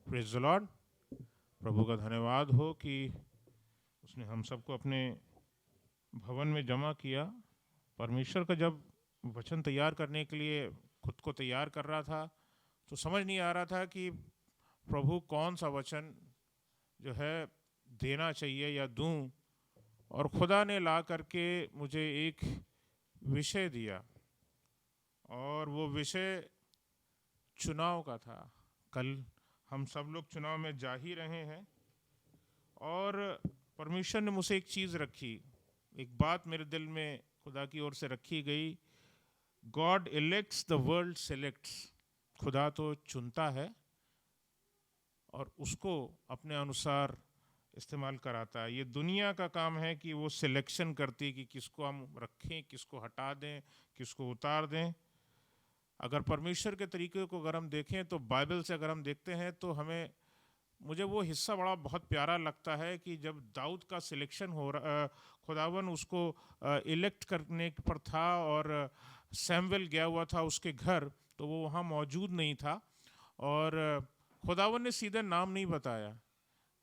Praise the Lord. प्रभु का धन्यवाद हो कि उसने हम सबको अपने भवन में जमा किया। परमेश्वर का जब वचन तैयार करने के लिए खुद को तैयार कर रहा था तो समझ नहीं आ रहा था कि प्रभु कौन सा वचन जो है देना चाहिए या दूं। और खुदा ने ला करके मुझे एक विषय दिया और वो विषय चुनाव का था। कल हम सब लोग चुनाव में जा ही रहे हैं और परमेश्वर ने मुझसे एक चीज़ रखी, एक बात मेरे दिल में खुदा की ओर से रखी गई। God elects, the world selects. खुदा तो चुनता है और उसको अपने अनुसार इस्तेमाल कराता है। ये दुनिया का काम है कि वो सिलेक्शन करती कि किसको हम रखें, किसको हटा दें, किसको उतार दें। अगर परमेश्वर के तरीके को अगर हम देखें तो बाइबल से अगर हम देखते हैं तो हमें मुझे वो हिस्सा बड़ा बहुत प्यारा लगता है कि जब दाऊद का सिलेक्शन हो रहा, खुदावन उसको इलेक्ट करने पर था और सैमुएल गया हुआ था उसके घर, तो वो वहाँ मौजूद नहीं था और खुदावन ने सीधे नाम नहीं बताया।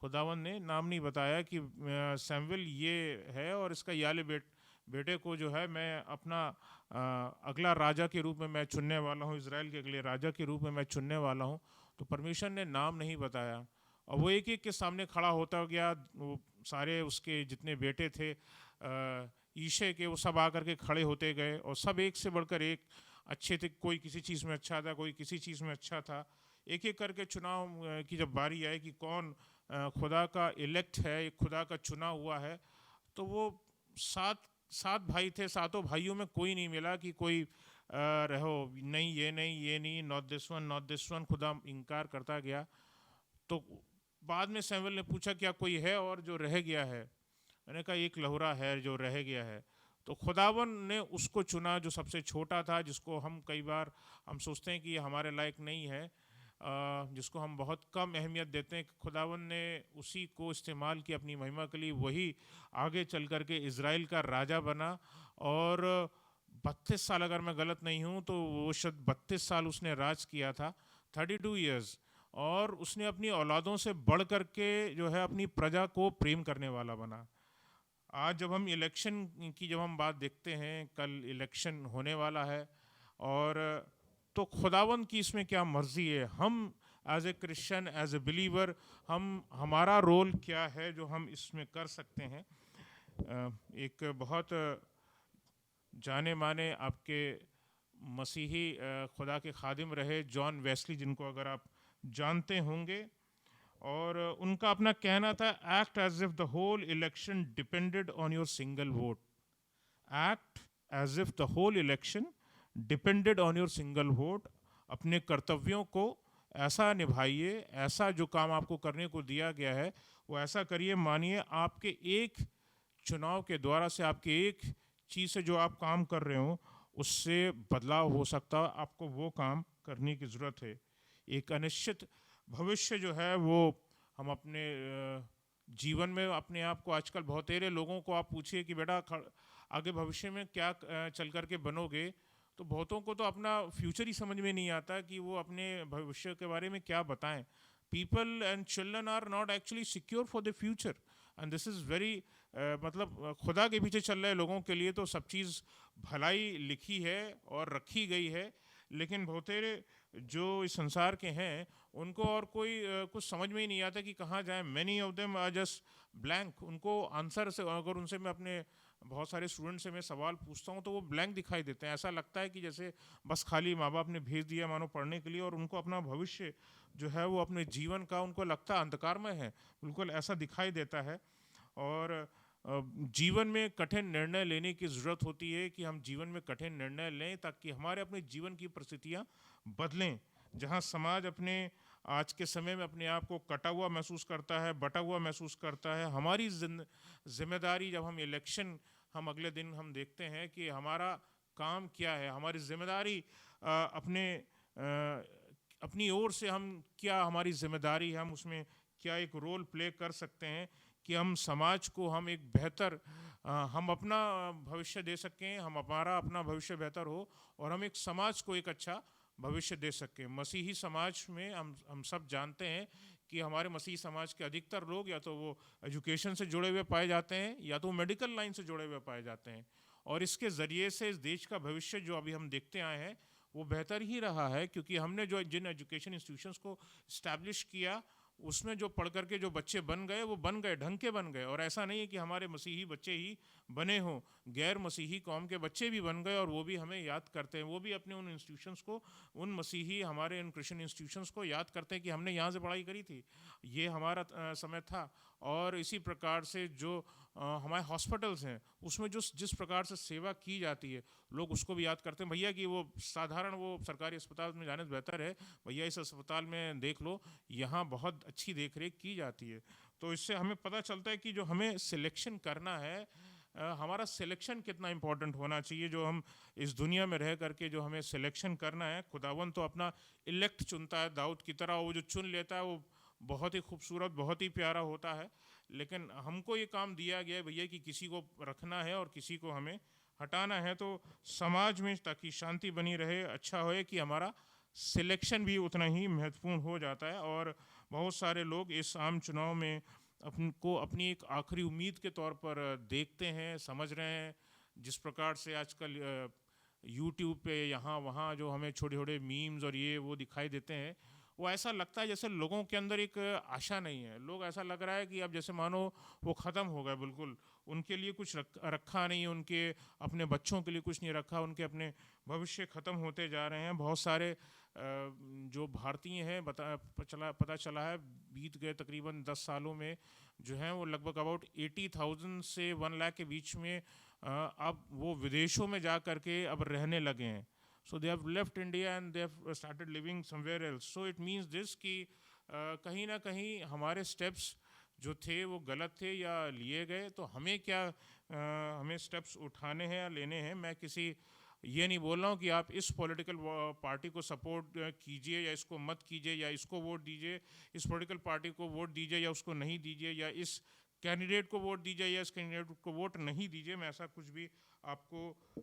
खुदावन ने नाम नहीं बताया कि सैमुएल ये है और इसका याले बेटे को जो है मैं अपना अगला राजा के रूप में मैं चुनने वाला हूँ, इज़राइल के अगले राजा के रूप में मैं चुनने वाला हूँ। तो परमेश्वर ने नाम नहीं बताया और वो एक एक के सामने खड़ा होता गया। वो सारे उसके जितने बेटे थे ईशे के, वो सब आकर के खड़े होते गए और सब एक से बढ़कर एक अच्छे थे। कोई किसी चीज़ में अच्छा था, कोई किसी चीज़ में अच्छा था। एक एक करके चुनाव की जब बारी आई कि कौन खुदा का इलेक्ट है, एक खुदा का चुना हुआ है, तो वो सात सात भाई थे। सातों भाइयों में कोई नहीं मिला कि कोई रहो नहीं, ये नहीं, ये नहीं, not this one, not this one. खुदा इनकार करता गया। तो बाद में सैमुएल ने पूछा क्या कोई है और जो रह गया है? मैंने कहा एक लहुरा है जो रह गया है। तो खुदावन ने उसको चुना जो सबसे छोटा था, जिसको हम कई बार हम सोचते हैं कि ये हमारे लायक नहीं है, जिसको हम बहुत कम अहमियत देते हैं। खुदावन ने उसी को इस्तेमाल किया अपनी महिमा के लिए। वही आगे चल कर के इज़राइल का राजा बना और 32 साल, अगर मैं गलत नहीं हूँ तो वो शायद 32 साल उसने राज किया था, 32 ईयर्स। और उसने अपनी औलादों से बढ़ कर के जो है अपनी प्रजा को प्रेम करने वाला बना। आज जब हम इलेक्शन की जब हम बात देखते हैं, कल इलेक्शन होने वाला है और तो खुदावन की इसमें क्या मर्जी है। हम as a Christian, as a believer, हम हमारा रोल क्या है जो हम इसमें कर सकते हैं। एक बहुत जाने माने आपके मसीही खुदा के खादिम रहे जॉन वेस्ली, जिनको अगर आप जानते होंगे, और उनका अपना कहना था, act as if the whole election depended on your single vote. Act as if the whole election depended on your single vote. अपने कर्तव्यों को ऐसा निभाइए, ऐसा जो काम आपको करने को दिया गया है वो ऐसा करिए। मानिए आपके एक चुनाव के द्वारा से, आपके एक चीज़ से जो आप काम कर रहे हो उससे बदलाव हो सकता है। आपको वो काम करने की ज़रूरत है। एक अनिश्चित भविष्य जो है वो हम अपने जीवन में अपने आप को, आजकल बहुत सारे लोगों को आप पूछिए कि बेटा आगे भविष्य में क्या चल कर के बनोगे, तो बहुतों को तो अपना फ्यूचर ही समझ में नहीं आता कि वो अपने भविष्य के बारे में क्या बताएं। People and children are not actually secure for the future and this is very मतलब खुदा के पीछे चल रहे लोगों के लिए तो सब चीज़ भलाई लिखी है और रखी गई है, लेकिन बहुत सारे जो इस संसार के हैं उनको और कोई कुछ समझ में ही नहीं आता कि कहाँ जाएं। Many of them are just blank. उनको आंसर से अगर उनसे मैं अपने बहुत सारे स्टूडेंट से मैं सवाल पूछता हूँ तो वो ब्लैंक दिखाई देते हैं। ऐसा लगता है कि जैसे बस खाली माँ बाप ने भेज दिया मानो पढ़ने के लिए और उनको अपना भविष्य जो है वो अपने जीवन का उनको लगता अंधकारमय है, बिल्कुल ऐसा दिखाई देता है। और जीवन में कठिन निर्णय लेने की ज़रूरत होती है कि हम जीवन में कठिन निर्णय लें ताकि हमारे अपने जीवन की परिस्थितियाँ बदलें। जहाँ समाज अपने आज के समय में अपने आप को कटा हुआ महसूस करता है, बटा हुआ महसूस करता है, हमारी जिम्मेदारी जब हम इलेक्शन हम अगले दिन हम देखते हैं कि हमारा काम क्या है, हमारी जिम्मेदारी अपनी ओर से हम क्या, हमारी जिम्मेदारी है, हम उसमें क्या एक रोल प्ले कर सकते हैं कि हम समाज को हम एक बेहतर हम अपना भविष्य दे सकें, हम हमारा अपना भविष्य बेहतर हो और हम एक समाज को एक अच्छा भविष्य दे सके। मसीही समाज में हम सब जानते हैं कि हमारे मसीही समाज के अधिकतर लोग या तो वो एजुकेशन से जुड़े हुए पाए जाते हैं या तो मेडिकल लाइन से जुड़े हुए पाए जाते हैं, और इसके ज़रिए से इस देश का भविष्य जो अभी हम देखते आए हैं वो बेहतर ही रहा है, क्योंकि हमने जो जिन एजुकेशन इंस्टीट्यूशंस को इस्टेब्लिश किया उसमें जो पढ़ करके जो बच्चे बन गए वो बन गए, ढंग के बन गए। और ऐसा नहीं है कि हमारे मसीही बच्चे ही बने हों, गैर मसीही कौम के बच्चे भी बन गए और वो भी हमें याद करते हैं, वो भी अपने उन इंस्टीट्यूशंस को, उन मसीही हमारे उन क्रिश्चियन इंस्टीट्यूशंस को याद करते हैं कि हमने यहाँ से पढ़ाई करी थी, ये हमारा समय था। और इसी प्रकार से जो हमारे हॉस्पिटल्स हैं उसमें जो जिस प्रकार से सेवा की जाती है लोग उसको भी याद करते हैं। भैया कि वो साधारण वो सरकारी अस्पताल में जाने से बेहतर है भैया इस अस्पताल में देख लो, यहाँ बहुत अच्छी देख रेख की जाती है। तो इससे हमें पता चलता है कि जो हमें सिलेक्शन करना है, हमारा सिलेक्शन कितना इम्पोर्टेंट होना चाहिए। जो हम इस दुनिया में रह करके जो हमें सिलेक्शन करना है, खुदावन तो अपना इलेक्ट चुनता है दाऊद की तरह, वो जो चुन लेता है वो बहुत ही खूबसूरत, बहुत ही प्यारा होता है। लेकिन हमको ये काम दिया गया है भैया कि किसी को रखना है और किसी को हमें हटाना है, तो समाज में ताकि शांति बनी रहे, अच्छा होए कि हमारा सिलेक्शन भी उतना ही महत्वपूर्ण हो जाता है। और बहुत सारे लोग इस आम चुनाव में को अपनी एक आखिरी उम्मीद के तौर पर देखते हैं, समझ रहे हैं। जिस प्रकार से आजकल यूट्यूब पे यहाँ वहाँ जो हमें छोटे छोटे मीम्स और ये वो दिखाई देते हैं, वो ऐसा लगता है जैसे लोगों के अंदर एक आशा नहीं है। लोग ऐसा लग रहा है कि अब जैसे मानो वो ख़त्म हो गए, बिल्कुल उनके लिए कुछ रखा नहीं, उनके अपने बच्चों के लिए कुछ नहीं रखा, उनके अपने भविष्य ख़त्म होते जा रहे हैं। बहुत सारे जो भारतीय हैं पता चला है बीत गए तकरीबन 10 सालों में जो हैं वो लगभग अबाउट 80,000 से 1 लाख के बीच में अब वो विदेशों में जा करके अब रहने लगे हैं। So they have left India and they have started living somewhere else. So it means this कि कहीं ना कहीं हमारे steps जो थे वो गलत थे या लिए गए, तो हमें क्या हमें steps उठाने हैं या लेने हैं। मैं किसी ये नहीं बोल रहा हूँ कि आप इस पॉलिटिकल पार्टी को सपोर्ट कीजिए या इसको मत कीजिए या इसको वोट दीजिए, इस पॉलिटिकल पार्टी को वोट दीजिए या उसको नहीं दीजिए, या इस कैंडिडेट को वोट दीजिए या इस कैंडिडेट को वोट नहीं दीजिए। मैं ऐसा कुछ भी आपको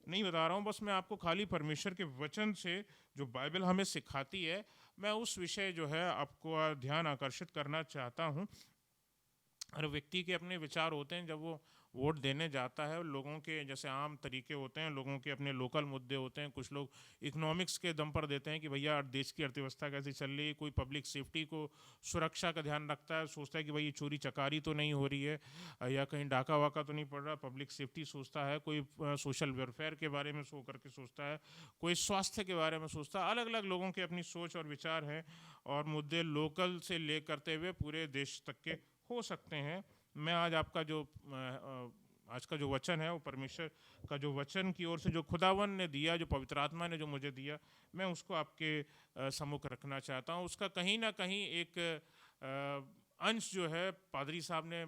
नहीं बता रहा हूँ। बस मैं आपको खाली परमेश्वर के वचन से जो बाइबल हमें सिखाती है, मैं उस विषय जो है आपको ध्यान आकर्षित करना चाहता हूँ। हर व्यक्ति के अपने विचार होते हैं जब वो वोट देने जाता है। लोगों के जैसे आम तरीके होते हैं, लोगों के अपने लोकल मुद्दे होते हैं। कुछ लोग इकोनॉमिक्स के दम पर देते हैं कि भैया देश की अर्थव्यवस्था कैसी चल रही है। कोई पब्लिक सेफ्टी को, सुरक्षा का ध्यान रखता है, सोचता है कि भाई ये चोरी चकारी तो नहीं हो रही है या कहीं डाका वाका तो नहीं पड़ रहा, पब्लिक सेफ्टी सोचता है। कोई सोशल वेलफेयर के बारे में करके सोचता है, कोई स्वास्थ्य के बारे में सोचता है। अलग अलग लोगों के अपनी सोच और विचार हैं, और मुद्दे लोकल से ले करते हुए पूरे देश तक के हो सकते हैं। मैं आज आपका जो आज का जो वचन है वो परमेश्वर का जो वचन की ओर से जो खुदावन ने दिया, जो पवित्र आत्मा ने जो मुझे दिया, मैं उसको आपके सम्मुख रखना चाहता हूँ। उसका कहीं ना कहीं एक अंश जो है पादरी साहब ने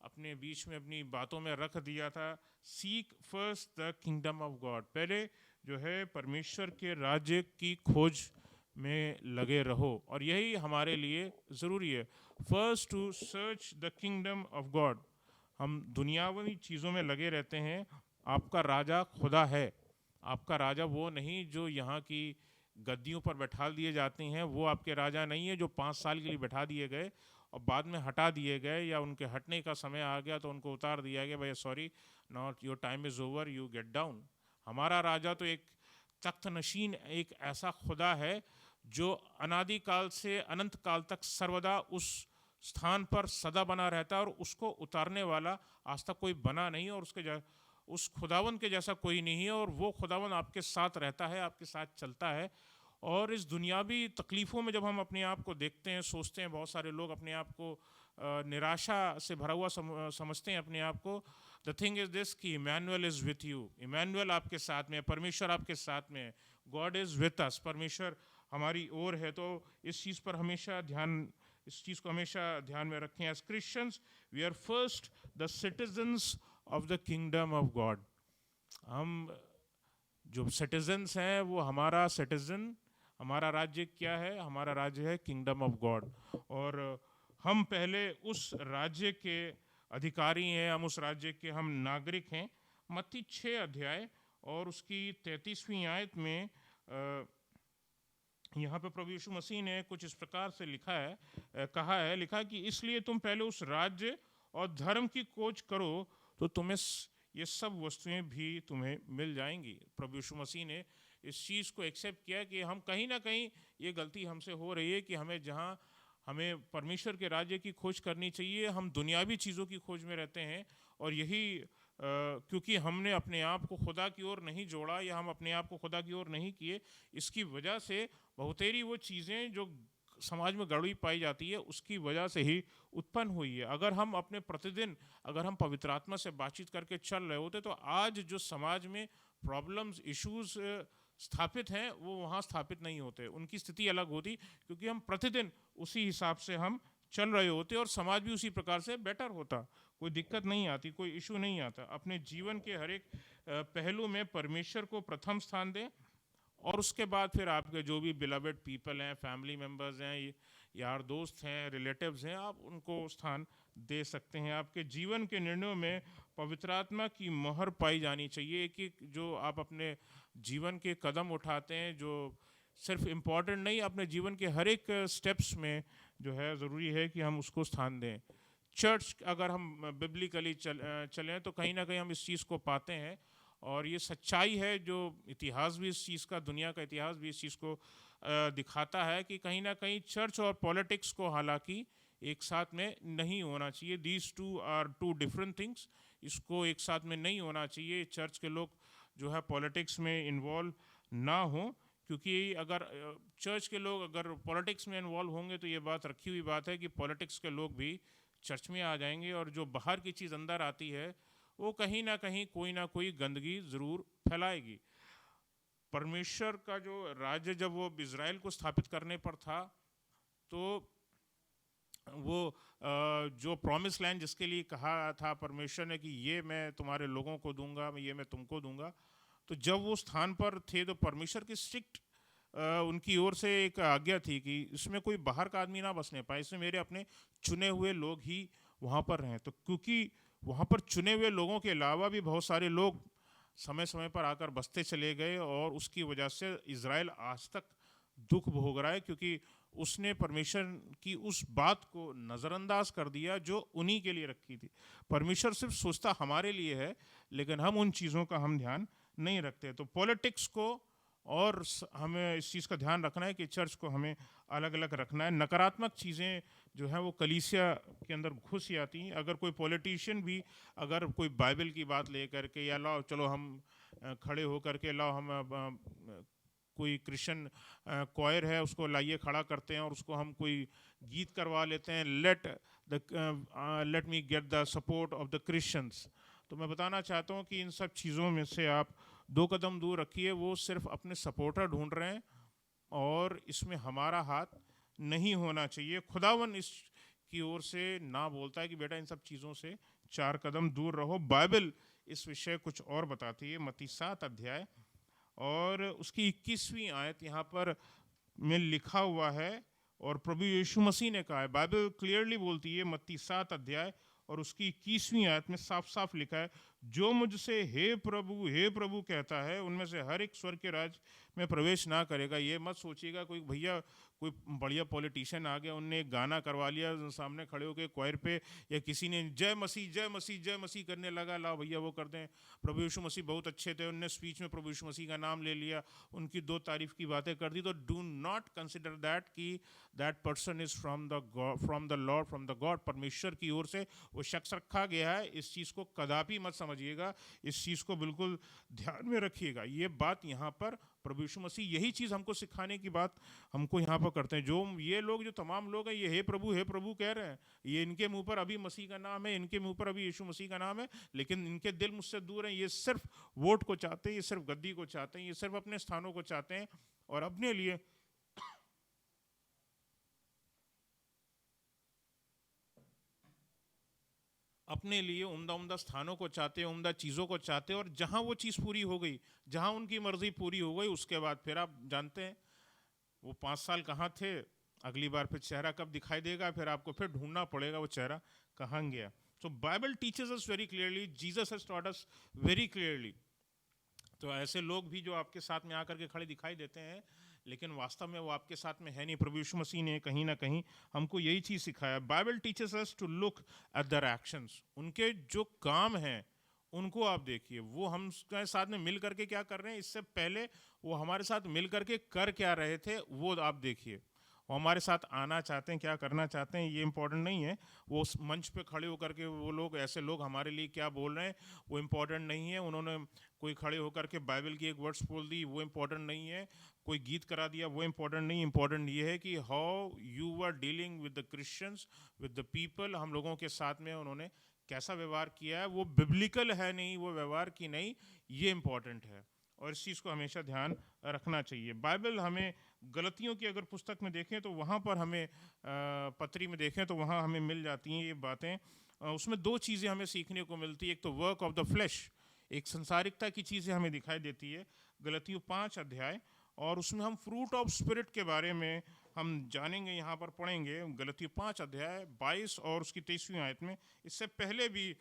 अपने बीच में अपनी बातों में रख दिया था। Seek first the kingdom of God, पहले जो है परमेश्वर के राज्य की खोज में लगे रहो, और यही हमारे लिए ज़रूरी है। First to search the kingdom of God. हम दुनियावी चीज़ों में लगे रहते हैं। आपका राजा खुदा है। आपका राजा वो नहीं जो यहाँ की गद्दियों पर बैठा दिए जाते हैं, वो आपके राजा नहीं है जो 5 साल के लिए बैठा दिए गए और बाद में हटा दिए गए, या उनके हटने का समय आ गया तो उनको उतार दिया गया, भैया sorry not your time is over, you get down. हमारा राजा तो एक तख्त नशीन, एक ऐसा खुदा है जो अनादिकाल से अनंत काल तक सर्वदा उस स्थान पर सदा बना रहता है, और उसको उतारने वाला आज तक कोई बना नहीं, और उस खुदावन के जैसा कोई नहीं है। और वो खुदावन आपके साथ रहता है, आपके साथ चलता है। और इस दुनियावी तकलीफ़ों में जब हम अपने आप को देखते हैं, सोचते हैं, बहुत सारे लोग अपने आप को निराशा से भरा हुआ समझते हैं अपने आप को। द थिंग इज़ दिस कि Immanuel is with you. Immanuel आपके साथ में है, परमेश्वर आपके साथ में है। गॉड इज़ विथ अस, परमेश्वर हमारी ओर है। तो इस चीज़ पर हमेशा इस चीज़ को हमेशा ध्यान में रखें। As Christians we are first the citizens of the kingdom of God. हम जो सिटीजन्स हैं वो हमारा सिटीजन, हमारा राज्य क्या है? हमारा राज्य है किंगडम ऑफ गॉड, और हम पहले उस राज्य के अधिकारी हैं, हम उस राज्य के हम नागरिक हैं। मत्ती 6 अध्याय और उसकी 33वीं आयत में यहाँ पे प्रभु यीशु मसीह ने कुछ इस प्रकार से लिखा है कि इसलिए तुम पहले उस राज्य और धर्म की खोज करो तो तुम्हें ये सब वस्तुएं भी तुम्हें मिल जाएंगी। प्रभु यीशु मसीह ने इस चीज़ को एक्सेप्ट किया कि हम कहीं ना कहीं ये गलती हमसे हो रही है कि हमें परमेश्वर के राज्य की खोज करनी चाहिए, हम दुनियावी चीज़ों की खोज में रहते हैं। और यही क्योंकि हमने अपने आप को खुदा की ओर नहीं जोड़ा या हम अपने आप को खुदा की ओर नहीं किए, इसकी वजह से बहुतेरी वो चीज़ें जो समाज में गड़बड़ी पाई जाती है उसकी वजह से ही उत्पन्न हुई है। अगर हम पवित्र आत्मा से बातचीत करके चल रहे होते तो आज जो समाज में प्रॉब्लम्स इश्यूज स्थापित हैं वो वहाँ स्थापित नहीं होते, उनकी स्थिति अलग होती, क्योंकि हम प्रतिदिन उसी हिसाब से हम चल रहे होते और समाज भी उसी प्रकार से बेटर होता, कोई दिक्कत नहीं आती, कोई इशू नहीं आता। अपने जीवन के हर एक पहलू में परमेश्वर को प्रथम स्थान दें और उसके बाद फिर आपके जो भी बिलवेड पीपल हैं, फैमिली मेम्बर्स हैं, यार दोस्त हैं, रिलेटिव्स हैं, आप उनको स्थान दे सकते हैं। आपके जीवन के निर्णयों में पवित्र आत्मा की मोहर पाई जानी चाहिए कि जो आप अपने जीवन के कदम उठाते हैं जो सिर्फ इम्पॉर्टेंट नहीं, अपने जीवन के हर एक स्टेप्स में जो है ज़रूरी है कि हम उसको स्थान दें। चर्च अगर हम बिब्लिकली चलें तो कहीं ना कहीं हम इस चीज़ को पाते हैं और ये सच्चाई है, जो इतिहास भी इस चीज़ का, दुनिया का इतिहास भी इस चीज़ को दिखाता है कि कहीं ना कहीं चर्च और पॉलिटिक्स को हालांकि एक साथ में नहीं होना चाहिए। These two are two different things, इसको एक साथ में नहीं होना चाहिए। चर्च के लोग जो है पॉलिटिक्स में इन्वॉल्व ना हो, क्योंकि अगर चर्च के लोग अगर पॉलिटिक्स में इन्वॉल्व होंगे तो ये बात रखी हुई बात है कि पॉलिटिक्स के लोग भी चर्च में आ जाएंगे और जो बाहर की चीज़ अंदर आती है वो कहीं ना कोई गंदगी ज़रूर फैलाएगी। परमेश्वर का जो राज्य जब वो इज़राइल को स्थापित करने पर था तो वो जो प्रॉमिस लैंड जिसके लिए कहा था परमेश्वर ने कि ये मैं तुम्हारे लोगों को दूंगा, ये मैं तुमको दूंगा, तो जब वो स्थान पर थे तो परमेश्वर की स्ट्रिक्ट उनकी ओर से एक आज्ञा थी कि इसमें कोई बाहर का आदमी ना बसने पाए, इसमें मेरे अपने चुने हुए लोग ही वहाँ पर रहें। तो क्योंकि वहाँ पर चुने हुए लोगों के अलावा भी बहुत सारे लोग समय समय पर आकर बसते चले गए और उसकी वजह से इज़राइल आज तक दुख भोग रहा है, क्योंकि उसने परमेश्वर की उस बात को नज़रअंदाज कर दिया जो उन्हीं के लिए रखी थी। परमेश्वर सिर्फ सोचता हमारे लिए है, लेकिन हम उन चीज़ों का हम ध्यान नहीं रखते। तो पॉलिटिक्स को और हमें इस चीज़ का ध्यान रखना है कि चर्च को हमें अलग अलग रखना है। नकारात्मक चीज़ें जो हैं वो कलीसिया के अंदर घुस आती हैं। अगर कोई पॉलिटिशियन भी अगर कोई बाइबल की बात ले करके या लाओ चलो हम खड़े होकर के लाओ हम कोई क्रिश्चियन क्वायर है उसको लाइए खड़ा करते हैं और उसको हम कोई गीत करवा लेते हैं, let me get the support of the Christians. तो मैं बताना चाहता हूँ कि इन सब चीज़ों में से आप 2 कदम दूर रखिए। वो सिर्फ अपने सपोर्टर ढूंढ रहे हैं और इसमें हमारा हाथ नहीं होना चाहिए। खुदावन इस की ओर से ना बोलता है कि बेटा इन सब चीज़ों से 4 कदम दूर रहो। बाइबल इस विषय कुछ और बताती है। मत्ती 7 अध्याय और उसकी 21वीं आयत यहाँ पर में लिखा हुआ है और प्रभु यीशु मसीह ने कहा है, बाइबल क्लियरली बोलती है, मत्ती 7 अध्याय और उसकी 21वीं आयत में साफ साफ लिखा है, जो मुझसे हे प्रभु कहता है उनमें से हर एक स्वर्ग के राज में प्रवेश ना करेगा। ये मत सोचिएगा कोई भैया कोई बढ़िया पॉलिटिशियन आ गया, उनने एक गाना करवा लिया सामने खड़े होकर क्वायर पे, या किसी ने जय मसीह जय मसीह जय मसीह करने लगा, लाओ भैया वो कर दें। प्रभु यीशु मसीह बहुत अच्छे थे, उनने स्पीच में प्रभु यीशु मसीह का नाम ले लिया, उनकी 2 तारीफ की बातें कर दी। तो डू नॉट कंसिडर दैट कि that person is from the Lord, from the God. परमेश्वर की ओर से वो शख्स रखा गया है। इस चीज़ को कदापि मत समझिएगा, इस चीज़ को बिल्कुल ध्यान में रखिएगा। ये बात यहाँ पर प्रभु यीशु मसीह यही चीज़ हमको सिखाने की बात हमको यहाँ पर करते हैं। जो ये लोग, जो तमाम लोग हैं, ये हे प्रभु कह रहे हैं, ये इनके मुंह पर अभी मसीह का नाम है, इनके मुंह पर अभी यीशु मसीह का नाम है, लेकिन इनके दिल मुझसे दूर हैं। ये सिर्फ वोट को चाहते हैं, ये सिर्फ गद्दी को चाहते हैं, ये सिर्फ अपने स्थानों को चाहते हैं और अपने लिए उम्दा स्थानों को चाहते हैं, उम्दा चीज़ों को चाहते हैं। और जहाँ वो चीज़ पूरी हो गई, जहाँ उनकी मर्जी पूरी हो गई, उसके बाद फिर आप जानते हैं वो 5 साल कहाँ थे, अगली बार फिर चेहरा कब दिखाई देगा, फिर आपको फिर ढूंढना पड़ेगा वो चेहरा कहाँ गया। So Bible teaches us very clearly, Jesus has taught us very clearly. तो ऐसे लोग भी जो आपके साथ में आकर के खड़े दिखाई देते हैं, लेकिन वास्तव में वो आपके साथ में है नहीं। प्रभु यीशु मसीह ने कहीं ना कहीं हमको यही चीज़ सिखाया। Bible teachers us to look at their actions, उनके जो काम हैं उनको आप देखिए, वो हम साथ में मिल करके क्या कर रहे हैं, इससे पहले वो हमारे साथ मिल करके कर क्या रहे थे वो आप देखिए। वो हमारे साथ आना चाहते हैं, क्या करना चाहते हैं, ये इंपॉर्टेंट नहीं है। वो उस मंच पे खड़े होकर के वो लोग, ऐसे लोग हमारे लिए क्या बोल रहे हैं वो इम्पोर्टेंट नहीं है। उन्होंने कोई खड़े होकर के बाइबल की एक वर्ड्स बोल दी, वो इम्पोर्टेंट नहीं है। कोई गीत करा दिया, वो इम्पोर्टेंट नहीं। इम्पोर्टेंट ये है कि how you are dealing with the Christians, with the people, हम लोगों के साथ में उन्होंने कैसा व्यवहार किया है। वो बिब्लिकल है नहीं वो व्यवहार की नहीं, ये इम्पोर्टेंट है और इस चीज़ को हमेशा ध्यान रखना चाहिए। बाइबल हमें गलतियों की अगर पुस्तक में देखें तो वहाँ पर हमें पत्री में देखें तो वहाँ हमें मिल जाती हैं ये बातें। उसमें दो चीज़ें हमें सीखने को मिलती है। एक तो वर्क ऑफ द फ्लैश, एक संसारिकता की चीज़ें हमें दिखाई देती है गलतियों 5 अध्याय, और उसमें हम फ्रूट ऑफ स्पिरिट के बारे में हम जानेंगे, यहाँ पर पढ़ेंगे गलतियों 5 अध्याय 22 और उसकी 23वीं आयत में। इससे पहले भी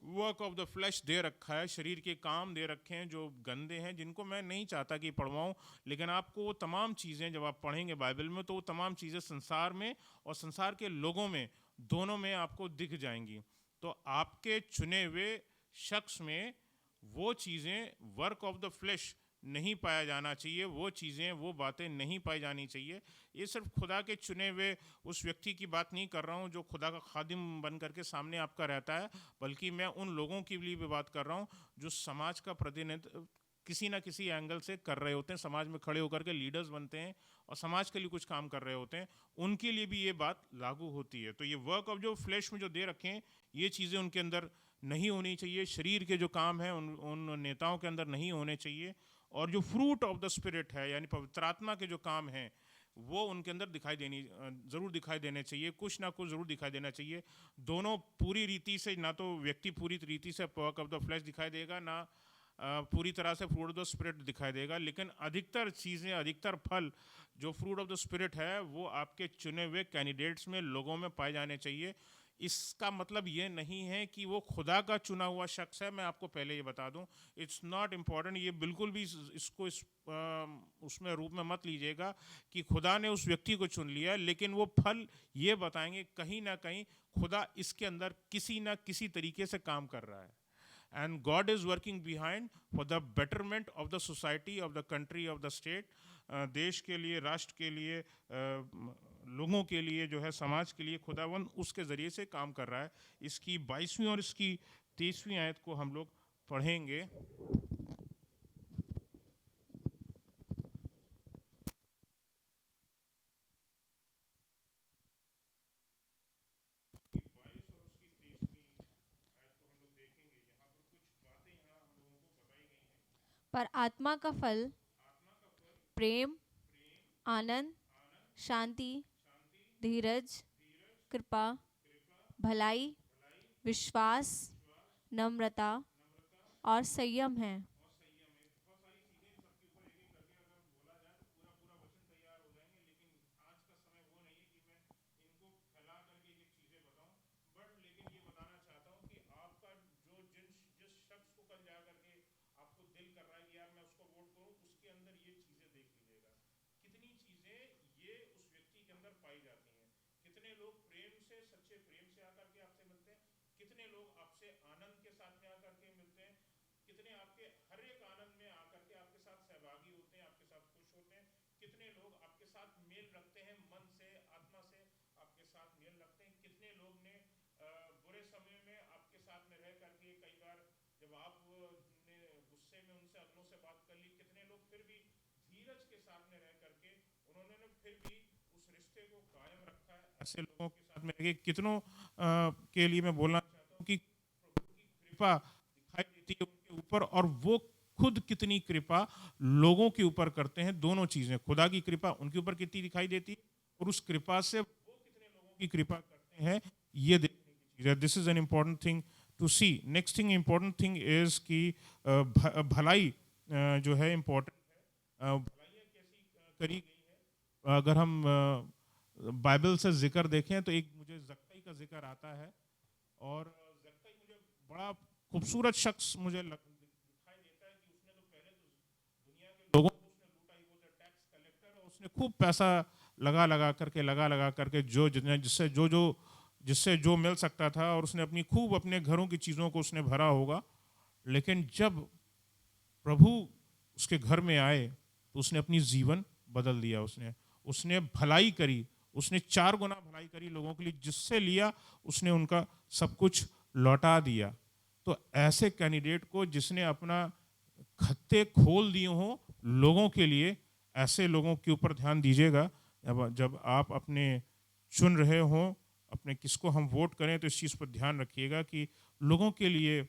वर्क ऑफ द फ्लैश दे रखा है, शरीर के काम दे रखे हैं जो गंदे हैं, जिनको मैं नहीं चाहता कि पढ़वाऊँ, लेकिन आपको वो तमाम चीज़ें जब आप पढ़ेंगे बाइबल में तो वो तमाम चीज़ें संसार में और संसार के लोगों में, दोनों में आपको दिख जाएंगी। तो आपके चुने हुए शख्स में वो चीज़ें, वर्क ऑफ द फ्लैश नहीं पाया जाना चाहिए, वो चीज़ें वो बातें नहीं पाई जानी चाहिए। ये सिर्फ खुदा के चुने हुए उस व्यक्ति की बात नहीं कर रहा हूँ जो खुदा का खादिम बन करके सामने आपका रहता है, बल्कि मैं उन लोगों के लिए भी बात कर रहा हूँ जो समाज का प्रतिनिधित्व किसी ना किसी एंगल से कर रहे होते हैं, समाज में खड़े होकर के लीडर्स बनते हैं और समाज के लिए कुछ काम कर रहे होते हैं, उनके लिए भी ये बात लागू होती है। तो ये वर्क ऑफ जो फ्लैश में जो दे रखे हैं ये चीज़ें उनके अंदर नहीं होनी चाहिए। शरीर के जो काम हैं उन नेताओं के अंदर नहीं होने चाहिए। और जो फ्रूट ऑफ द स्पिरिट है यानी पवित्र आत्मा के जो काम हैं वो उनके अंदर ज़रूर दिखाई देने चाहिए, कुछ ना कुछ ज़रूर दिखाई देना चाहिए। दोनों पूरी रीति से, ना तो व्यक्ति पूरी रीति से वर्क ऑफ द फ्लैश दिखाई देगा, ना पूरी तरह से फ्रूट ऑफ द स्पिरिट दिखाई देगा, लेकिन अधिकतर चीज़ें, अधिकतर फल जो फ्रूट ऑफ द स्पिरिट है वो आपके चुने हुए कैंडिडेट्स में, लोगों में पाए जाने चाहिए। इसका मतलब ये नहीं है कि वो खुदा का चुना हुआ शख्स है, मैं आपको पहले ये बता दूं, इट्स नॉट इम्पॉर्टेंट। ये बिल्कुल भी उसमें रूप में मत लीजिएगा कि खुदा ने उस व्यक्ति को चुन लिया, लेकिन वो फल ये बताएंगे कहीं ना कहीं खुदा इसके अंदर किसी ना किसी तरीके से काम कर रहा है। And God is working behind for the betterment of the society, of the country, of the state, देश के लिए, राष्ट्र के लिए, लोगों के लिए, जो है समाज के लिए, खुदावन उसके ज़रिए से काम कर रहा है। इसकी 22वीं और इसकी 23वीं आयत को हम लोग पढ़ेंगे। पर आत्मा का फल प्रेम, आनंद, शांति, धीरज, कृपा, भलाई, विश्वास, नम्रता और संयम है। ऐसे लोगों के साथ में रह के कितनों के लिए मैं बोलना चाहता हूँ कि कृपा दिखाई देती है उनके ऊपर, और वो खुद कितनी कृपा लोगों के ऊपर करते हैं। दोनों चीजें, खुदा की कृपा उनके ऊपर कितनी दिखाई देती है और उस कृपा से वो कितने लोगों की कृपा करते हैं, ये देखने की चीज है। This is an important thing to see. Next thing, important thing is कि भलाई जो है इम्पोर्टेंट है। भलाइयाँ कैसी करी गई है, अगर हम बाइबल से जिक्र देखें तो एक मुझे जक्कई का जिक्र आता है, और जक्कई मुझे बड़ा खूबसूरत शख्स दिखाई देता है कि उसने तो पहले तो दुनिया के लोगों को उसने लूटा, ही वो टैक्स कलेक्टर, उसने खूब पैसा लगा करके जो जितने जिससे जो मिल सकता था, और उसने अपने घरों की चीज़ों को उसने भरा होगा। लेकिन जब प्रभु उसके घर में आए तो उसने अपनी जीवन बदल दिया। उसने भलाई करी, उसने 4 गुना भलाई करी लोगों के लिए, जिससे लिया उसने उनका सब कुछ लौटा दिया। तो ऐसे कैंडिडेट को जिसने अपना खत्ते खोल दिए हों लोगों के लिए, ऐसे लोगों के ऊपर ध्यान दीजिएगा। जब आप अपने चुन रहे हों, अपने किसको हम वोट करें, तो इस चीज़ पर ध्यान रखिएगा कि लोगों के लिए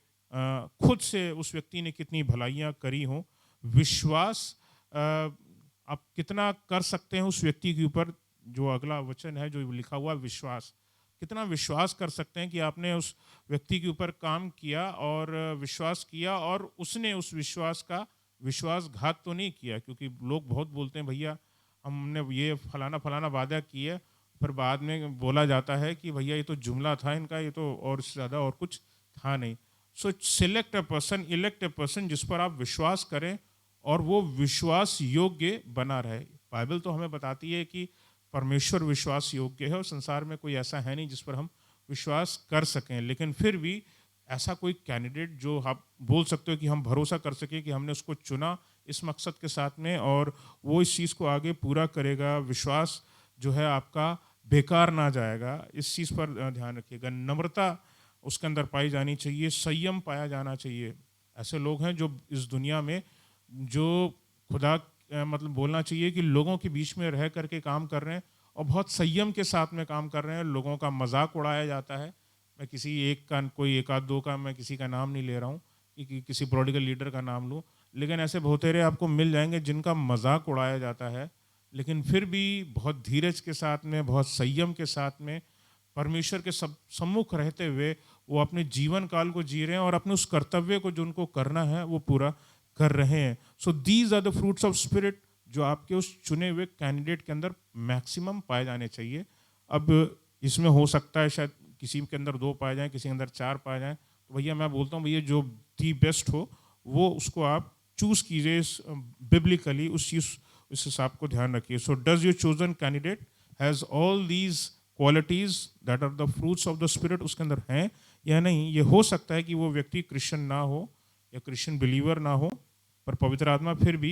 खुद से उस व्यक्ति ने कितनी भलाइयाँ करी हों। विश्वास आप कितना कर सकते हैं उस व्यक्ति के ऊपर। जो अगला वचन है जो लिखा हुआ विश्वास, कितना विश्वास कर सकते हैं कि आपने उस व्यक्ति के ऊपर काम किया और विश्वास किया, और उसने उस विश्वास का विश्वासघात तो नहीं किया। क्योंकि लोग बहुत बोलते हैं भैया हमने ये फलाना फलाना वादा किया, पर बाद में बोला जाता है कि भैया ये तो जुमला था इनका, ये तो और इससे ज़्यादा और कुछ था नहीं। सो select a person, elect a person जिस पर आप विश्वास करें और वो विश्वास योग्य बना रहे। बाइबल तो हमें बताती है कि परमेश्वर विश्वास योग्य है और संसार में कोई ऐसा है नहीं जिस पर हम विश्वास कर सकें। लेकिन फिर भी ऐसा कोई कैंडिडेट जो आप बोल सकते हो कि हम भरोसा कर सकें कि हमने उसको चुना इस मकसद के साथ में और वो इस चीज़ को आगे पूरा करेगा, विश्वास जो है आपका बेकार ना जाएगा, इस चीज़ पर ध्यान रखिएगा। नम्रता उसके अंदर पाई जानी चाहिए, संयम पाया जाना चाहिए। ऐसे लोग हैं जो इस दुनिया में जो खुदा मतलब बोलना चाहिए कि लोगों के बीच में रह करके काम कर रहे हैं और बहुत संयम के साथ में काम कर रहे हैं। लोगों का मजाक उड़ाया जाता है। मैं किसी एक का, कोई एक आध दो का, मैं किसी का नाम नहीं ले रहा हूँ कि किसी पॉलिटिकल लीडर का नाम लूँ, लेकिन ऐसे बहुतेरे आपको मिल जाएंगे जिनका मजाक उड़ाया जाता है। लेकिन फिर भी बहुत धीरज के साथ में, बहुत संयम के साथ में, परमेश्वर के सम्मुख रहते हुए वो अपने जीवन काल को जी रहे हैं और अपने उस कर्तव्य को जो उनको करना है वो पूरा कर रहे हैं। So these are the fruits of spirit जो आपके उस चुने हुए कैंडिडेट के अंदर मैक्सिमम पाए जाने चाहिए। अब इसमें हो सकता है शायद किसी के अंदर 2 पाए जाएं, किसी के अंदर 4 पाए जाएं, तो भैया मैं बोलता हूँ भैया जो दी बेस्ट हो वो उसको आप चूज कीजिए बिब्लिकली, उस हिसाब को ध्यान रखिए। So does your chosen candidate has all these qualities that are the fruits of the spirit, उसके अंदर हैं या नहीं। ये हो सकता है कि वो व्यक्ति क्रिश्चियन ना हो या क्रिश्चियन बिलीवर ना हो, पर पवित्र आत्मा फिर भी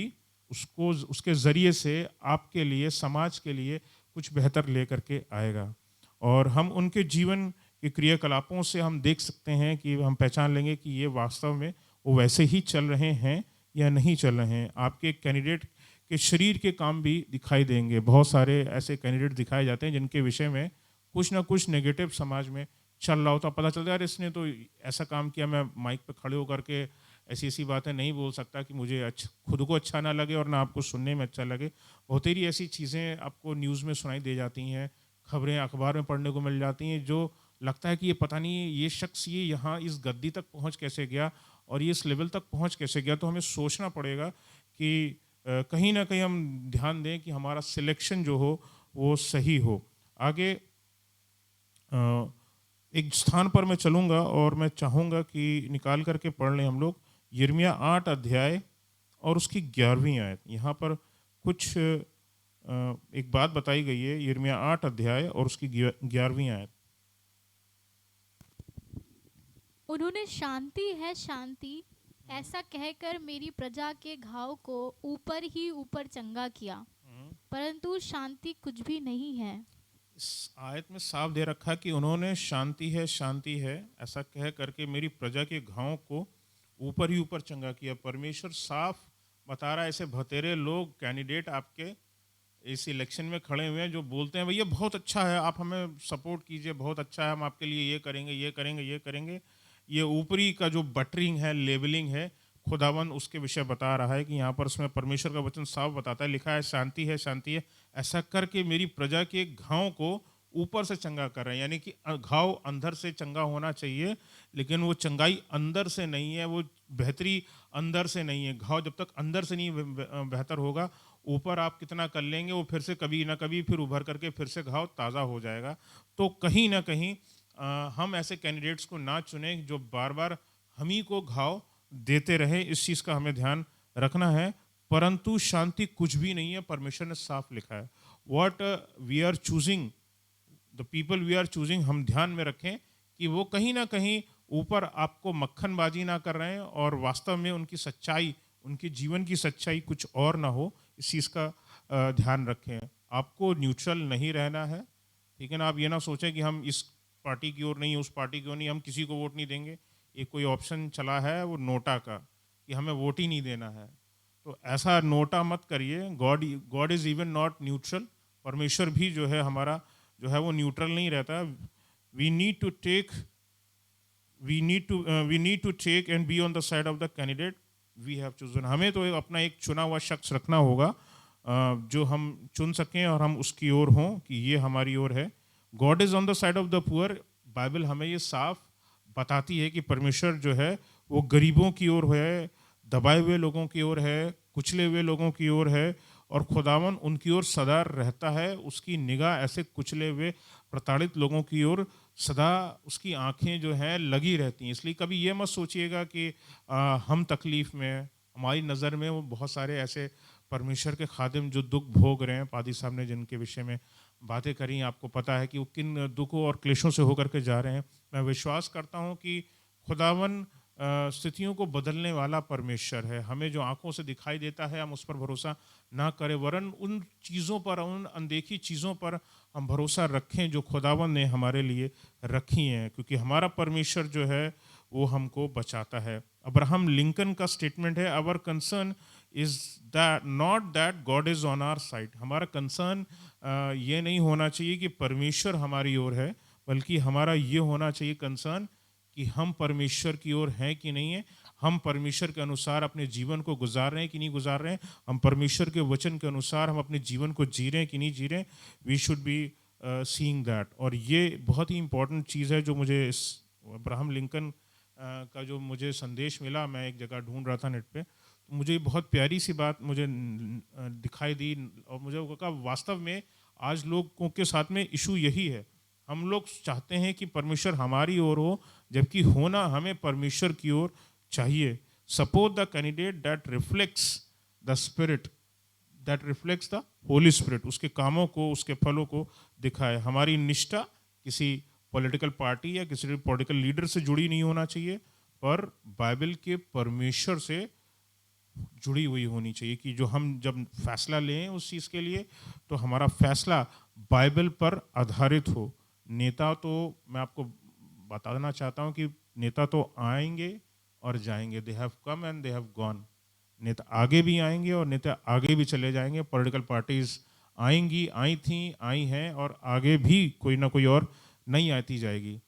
उसको उसके ज़रिए से आपके लिए, समाज के लिए कुछ बेहतर लेकर के आएगा। और हम उनके जीवन के क्रियाकलापों से हम देख सकते हैं कि हम पहचान लेंगे कि ये वास्तव में वो वैसे ही चल रहे हैं या नहीं चल रहे हैं। आपके कैंडिडेट के शरीर के काम भी दिखाई देंगे। बहुत सारे ऐसे कैंडिडेट दिखाए जाते हैं जिनके विषय में कुछ ना कुछ नेगेटिव समाज में चल रहा होता, पता चलता है यार इसने तो ऐसा काम किया। मैं माइक पे खड़े होकर के ऐसी ऐसी बातें नहीं बोल सकता कि मुझे खुद को अच्छा ना लगे और ना आपको सुनने में अच्छा लगे। बहुत ही ऐसी चीज़ें आपको न्यूज़ में सुनाई दे जाती हैं, खबरें अखबार में पढ़ने को मिल जाती हैं, जो लगता है कि ये पता नहीं ये शख्स ये यहाँ इस गद्दी तक पहुँच कैसे गया और ये इस लेवल तक पहुँच कैसे गया। तो हमें सोचना पड़ेगा कि कहीं ना कहीं हम ध्यान दें कि हमारा सिलेक्शन जो हो वो सही हो। आगे एक स्थान पर मैं चलूँगा और मैं चाहूँगा कि निकाल करके पढ़ लें हम लोग यिर्मयाह 8 अध्याय और उसकी 11वीं आयत। यहाँ पर कुछ एक बात बताई गई है, यिर्मयाह 8 अध्याय और उसकी 11वीं आयत। उन्होंने शांति है शांति ऐसा कहकर मेरी प्रजा के घाव को ऊपर ही ऊपर चंगा किया, परंतु शांति कुछ भी नहीं है। इस आयत में साफ दे रखा कि उन्होंने शांति है ऐसा कह करके मेरी प्रजा के घाव को ऊपर ही ऊपर चंगा किया। परमेश्वर साफ बता रहा है, ऐसे भतेरे लोग कैंडिडेट आपके इस इलेक्शन में खड़े हुए हैं जो बोलते हैं भैया बहुत अच्छा है, आप हमें सपोर्ट कीजिए, बहुत अच्छा है, हम आपके लिए ये करेंगे ये करेंगे ये करेंगे। ये ऊपरी का जो बटरिंग है, लेबलिंग है, खुदावन उसके विषय बता रहा है कि यहाँ पर उसमें परमेश्वर का वचन साफ बताता है, लिखा है शांति है ऐसा करके मेरी प्रजा के घाव को ऊपर से चंगा कर रहे हैं। यानी कि घाव अंदर से चंगा होना चाहिए, लेकिन वो चंगाई अंदर से नहीं है, वो बेहतरी अंदर से नहीं है। घाव जब तक अंदर से नहीं बेहतर होगा, ऊपर आप कितना कर लेंगे वो फिर से कभी ना कभी फिर उभर करके फिर से घाव ताज़ा हो जाएगा। तो कहीं ना कहीं हम ऐसे कैंडिडेट्स को ना चुने जो बार बार हम ही को घाव देते रहे। इस चीज़ का हमें ध्यान रखना है। परंतु शांति कुछ भी नहीं है, परमेश्वर ने साफ लिखा है। What we are choosing, the people we are choosing, हम ध्यान में रखें कि वो कहीं ना कहीं ऊपर आपको मक्खनबाजी ना कर रहे हैं और वास्तव में उनकी सच्चाई, उनके जीवन की सच्चाई कुछ और ना हो, इस चीज़ का ध्यान रखें। आपको न्यूट्रल नहीं रहना है, ठीक है ना। आप ये ना सोचें कि हम इस पार्टी की ओर नहीं, उस पार्टी की ओर नहीं, हम किसी को वोट नहीं देंगे। एक कोई ऑप्शन चला है वो नोटा का, कि हमें वोट ही नहीं देना है, तो ऐसा नोटा मत करिए। God is even not neutral, परमेश्वर भी जो है हमारा जो है वो न्यूट्रल नहीं रहता। We need to take and be on the side of the candidate we have chosen. हमें तो अपना एक चुना हुआ शख्स रखना होगा जो हम चुन सकें और हम उसकी ओर हों कि ये हमारी ओर है। God is on the side of the poor, Bible हमें ये साफ बताती है कि परमेश्वर जो है वो गरीबों की ओर है, दबाए हुए लोगों की ओर है, कुचले हुए लोगों की ओर है, और खुदावन उनकी ओर सदा रहता है। उसकी निगाह ऐसे कुचले हुए प्रताड़ित लोगों की ओर सदा उसकी आंखें जो हैं लगी रहती हैं। इसलिए कभी ये मत सोचिएगा कि हम तकलीफ़ में हैं। हमारी नज़र में वो बहुत सारे ऐसे परमेश्वर के खादिम जो दुख भोग रहे हैं, पादी साहब ने जिनके विषय में बातें करी, आपको पता है कि वो किन दुखों और क्लेशों से होकर के जा रहे हैं। मैं विश्वास करता हूँ कि खुदावन स्थितियों को बदलने वाला परमेश्वर है। हमें जो आंखों से दिखाई देता है हम उस पर भरोसा ना करें, वरन उन चीज़ों पर, उन अनदेखी चीज़ों पर हम भरोसा रखें जो खुदावन ने हमारे लिए रखी हैं, क्योंकि हमारा परमेश्वर जो है वो हमको बचाता है। अब्राहम लिंकन का स्टेटमेंट है, our concern is that not that God is on our side. हमारा कंसर्न ये नहीं होना चाहिए कि परमेश्वर हमारी ओर है, बल्कि हमारा ये होना चाहिए कंसर्न कि हम परमेश्वर की ओर हैं कि नहीं है, हम परमेश्वर के अनुसार अपने जीवन को गुजार रहे हैं कि नहीं गुजार रहे हैं, हम परमेश्वर के वचन के अनुसार हम अपने जीवन को जी रहे हैं कि नहीं जी रहे हैं। We should be seeing that. और ये बहुत ही इंपॉर्टेंट चीज़ है जो मुझे इस अब्राहम लिंकन का जो मुझे संदेश मिला, मैं एक जगह ढूंढ रहा था नेट पे, तो मुझे बहुत प्यारी सी बात मुझे दिखाई दी, और मुझे कहा वास्तव में आज लोगों के साथ में इशू यही है। हम लोग चाहते हैं कि परमेश्वर हमारी ओर हो, जबकि होना हमें परमेश्वर की ओर चाहिए। Support the candidate that reflects the spirit, that reflects the Holi spirit, उसके कामों को, उसके फलों को दिखाए। हमारी निष्ठा किसी पॉलिटिकल पार्टी या किसी पॉलिटिकल लीडर से जुड़ी नहीं होना चाहिए, पर बाइबल के परमेश्वर से जुड़ी हुई होनी चाहिए, कि जो हम जब फैसला लें उस चीज़ के लिए, तो हमारा फैसला बाइबल पर आधारित हो। नेता तो मैं आपको बताना चाहता हूँ कि नेता तो आएंगे और जाएंगे, they have come and they have gone. नेता आगे भी आएंगे और नेता आगे भी चले जाएंगे। पॉलिटिकल पार्टीज आएंगी, आई थी, आई हैं, और आगे भी कोई ना कोई और नई आती जाएगी।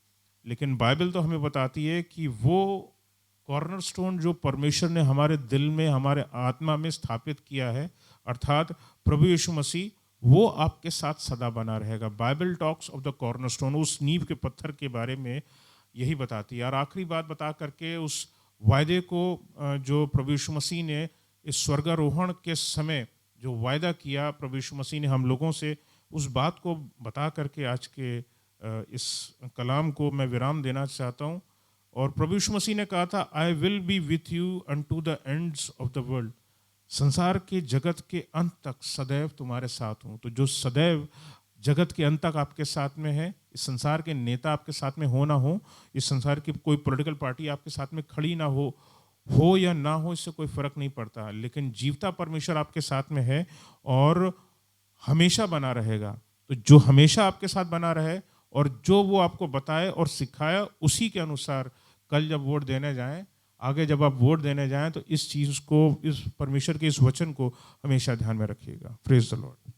लेकिन बाइबल तो हमें बताती है कि वो कॉर्नरस्टोन जो परमेश्वर ने हमारे दिल में, हमारे आत्मा में स्थापित किया है, अर्थात प्रभु यीशु मसीह, वो आपके साथ सदा बना रहेगा। Bible talks of the cornerstone, उस नींव के पत्थर के बारे में यही बताती है। और आखिरी बात बता करके उस वायदे को जो प्रभु यीशु मसीह ने इस स्वर्गारोहण के समय जो वायदा किया प्रभु यीशु मसीह ने हम लोगों से, उस बात को बता करके आज के इस कलाम को मैं विराम देना चाहता हूँ। और प्रभु यीशु मसीह ने कहा था, I will be with you unto the ends of the world, संसार के जगत के अंत तक सदैव तुम्हारे साथ हूँ। तो जो सदैव जगत के अंत तक आपके साथ में है, इस संसार के नेता आपके साथ में हो ना हो, इस संसार की कोई पॉलिटिकल पार्टी आपके साथ में खड़ी ना हो या ना हो, इससे कोई फर्क नहीं पड़ता, लेकिन जीवता परमेश्वर आपके साथ में है और हमेशा बना रहेगा। तो जो हमेशा आपके साथ बना रहे और जो वो आपको बताए और सिखाया, उसी के अनुसार कल जब वोट देने जाएं, आगे जब आप वोट देने जाएं, तो इस चीज़ को, इस परमेश्वर के इस वचन को हमेशा ध्यान में रखिएगा। Praise the Lord.